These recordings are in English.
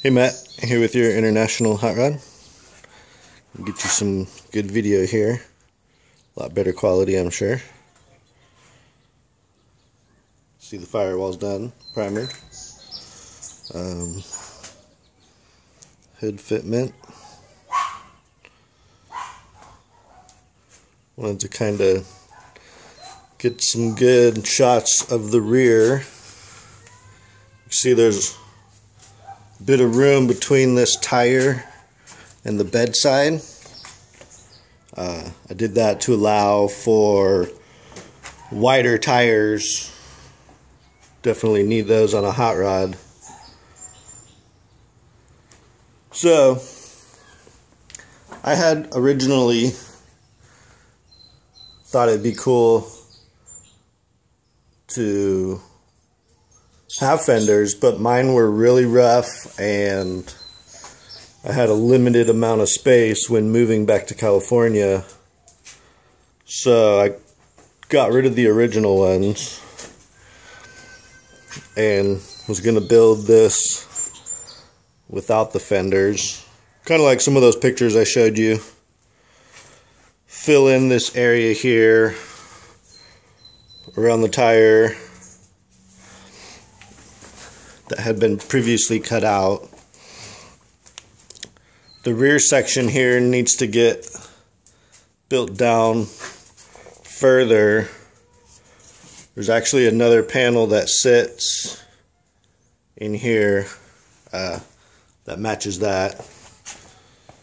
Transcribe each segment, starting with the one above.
Hey Matt, here with your International Hot Rod. Get you some good video here. A lot better quality, I'm sure. See the firewall's done, primered. Hood fitment. Wanted to kind of get some good shots of the rear. You see there's bit of room between this tire and the bedside. I did that to allow for wider tires. Definitely need those on a hot rod. So I had originally thought it'd be cool to have fenders, but mine were really rough and I had a limited amount of space when moving back to California, so I got rid of the original ones and was gonna build this without the fenders, kind of like some of those pictures I showed you. Fill in this area here around the tire that had been previously cut out. The rear section here needs to get built down further. There's actually another panel that sits in here that matches that.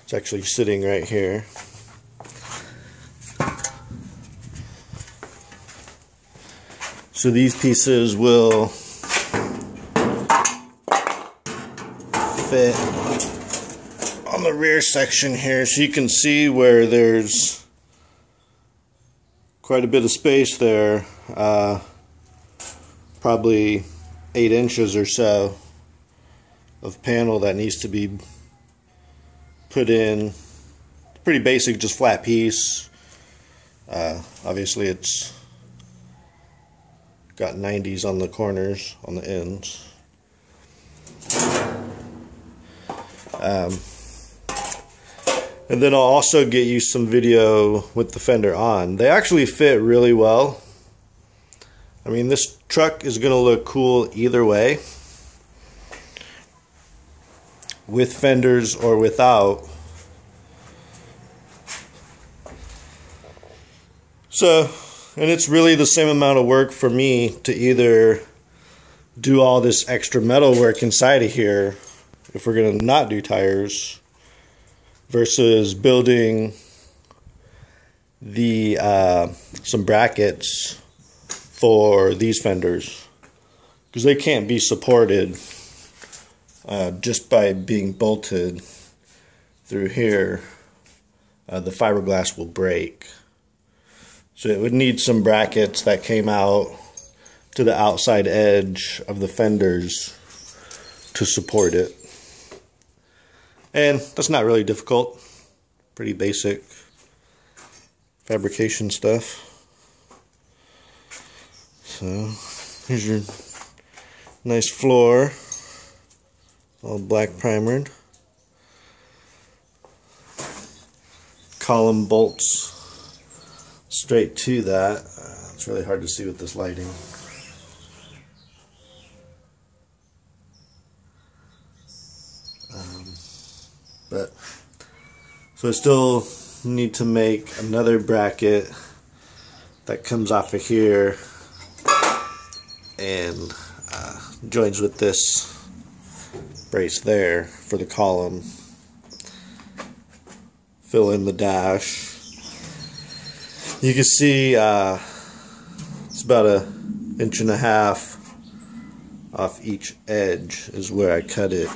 It's actually sitting right here. So these pieces will fit on the rear section here, so you can see where there's quite a bit of space there, probably 8 inches or so of panel that needs to be put in. Pretty basic, just flat piece. Obviously it's got 90s on the corners, on the ends. And then I'll also get you some video with the fender on. They actually fit really well. I mean, this truck is going to look cool either way, with fenders or without. So, and it's really the same amount of work for me to either do all this extra metal work inside of here, if we're going to not do tires, versus building the some brackets for these fenders, because they can't be supported just by being bolted through here. The fiberglass will break, so it would need some brackets that came out to the outside edge of the fenders to support it. And that's not really difficult. Pretty basic fabrication stuff. So here's your nice floor, all black primered. Column bolts straight to that. It's really hard to see with this lighting. But so I still need to make another bracket that comes off of here and joins with this brace there for the column. Fill in the dash. You can see it's about 1.5 inches off each edge is where I cut it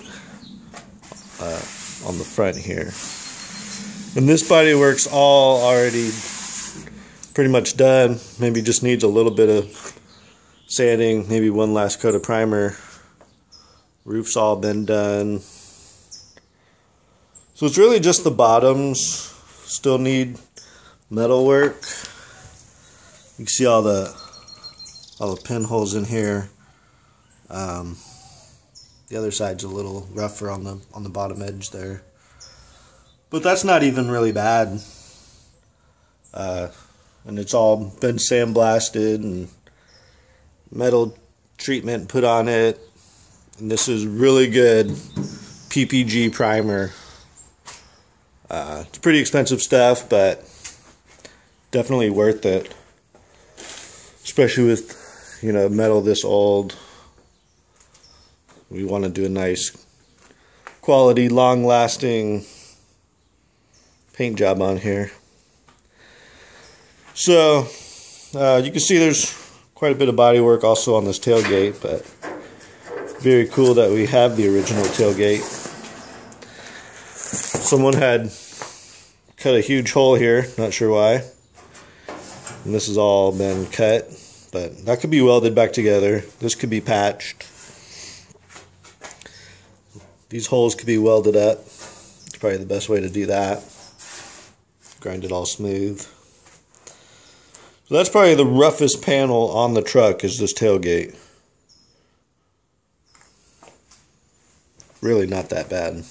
on the front here. And this body work's all already pretty much done. Maybe just needs a little bit of sanding, maybe one last coat of primer. Roof's all been done. So it's really just the bottoms still need metal work. You can see all the pinholes in here. The other side's a little rougher on the bottom edge there. But that's not even really bad. And it's all been sandblasted and metal treatment put on it. And this is really good PPG primer. It's pretty expensive stuff, but definitely worth it. Especially with, you know, metal this old. We want to do a nice quality, long-lasting paint job on here. So you can see there's quite a bit of body work also on this tailgate, but very cool that we have the original tailgate. Someone had cut a huge hole here, not sure why, and this has all been cut, but that could be welded back together. This could be patched. These holes could be welded up. It's probably the best way to do that. Grind it all smooth. So that's probably the roughest panel on the truck, is this tailgate. Really not that bad.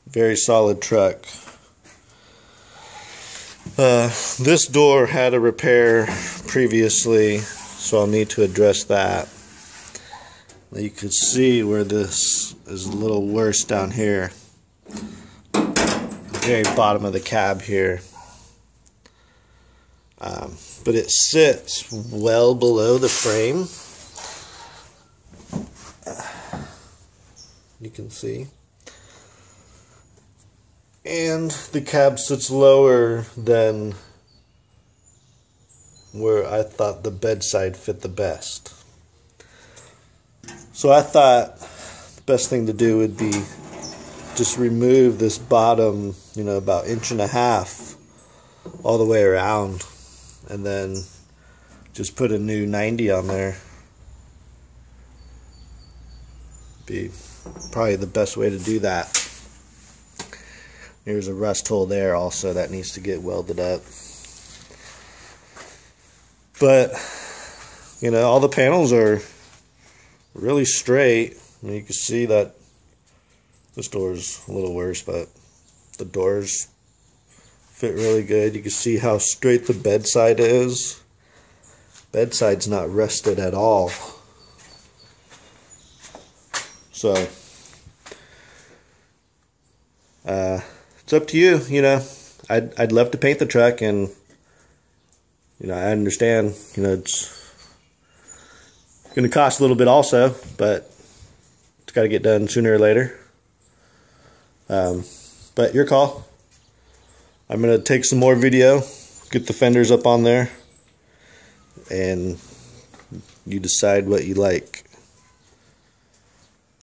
Very solid truck. This door had a repair previously, so I'll need to address that. You can see where this is a little worse down here. The very bottom of the cab here. But it sits well below the frame. You can see. And the cab sits lower than where I thought the bedside fit the best. So I thought the best thing to do would be just remove this bottom, you know, about 1.5 inches all the way around, and then just put a new 90 on there. Be probably the best way to do that. There's a rust hole there also that needs to get welded up. But, you know, all the panels are really straight. I mean, you can see that this door's a little worse, but the doors fit really good. You can see how straight the bedside is. Bedside's not rusted at all. So it's up to you. You know, I'd love to paint the truck, and you know, I understand, you know, it's going to cost a little bit also, but it's got to get done sooner or later. But your call. I'm going to take some more video, get the fenders up on there, and you decide what you like.